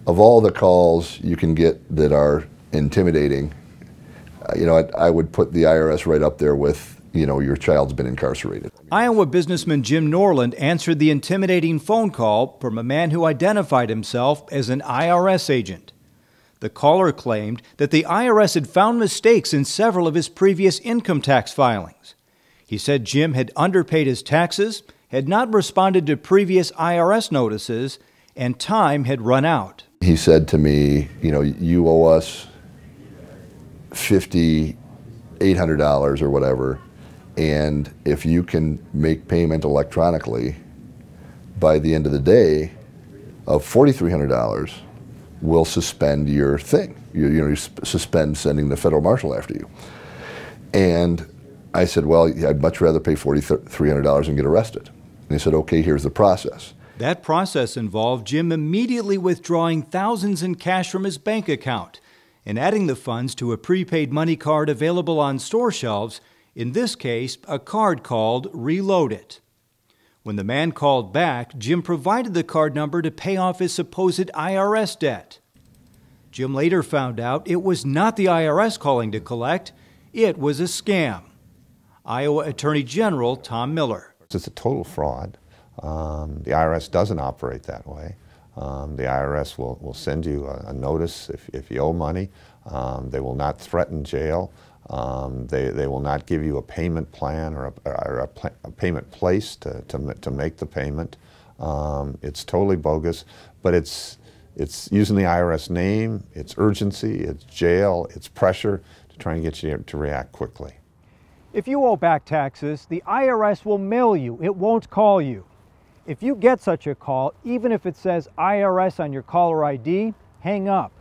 of all the calls you can get that are intimidating, I would put the IRS right up there with, your child's been incarcerated. Iowa businessman Jim Norland answered the intimidating phone call from a man who identified himself as an IRS agent. The caller claimed that the IRS had found mistakes in several of his previous income tax filings. He said Jim had underpaid his taxes, had not responded to previous IRS notices, and time had run out. He said to me, you owe us $5,800 or whatever, and if you can make payment electronically by the end of the day of $4,300, we'll suspend your thing. You suspend sending the federal marshal after you. And I said, well, I'd much rather pay $4,300 and get arrested. And he said, okay, here's the process. That process involved Jim immediately withdrawing thousands in cash from his bank account and adding the funds to a prepaid money card available on store shelves, in this case, a card called Reload It. When the man called back, Jim provided the card number to pay off his supposed IRS debt. Jim later found out it was not the IRS calling to collect, it was a scam. Iowa Attorney General Tom Miller. It's a total fraud. The IRS doesn't operate that way. The IRS will send you a notice if you owe money. They will not threaten jail. They will not give you a payment plan or a payment place to make the payment. It's totally bogus, but it's using the IRS name, it's urgency, it's jail, it's pressure to try and get you to react quickly. If you owe back taxes, the IRS will mail you. It won't call you. If you get such a call, even if it says IRS on your caller ID, hang up.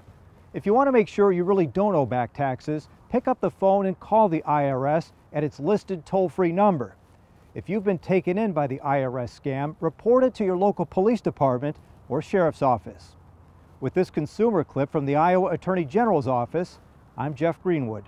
If you want to make sure you really don't owe back taxes, pick up the phone and call the IRS at its listed toll-free number. If you've been taken in by the IRS scam, report it to your local police department or sheriff's office. With this consumer clip from the Iowa Attorney General's office, I'm Jeff Greenwood.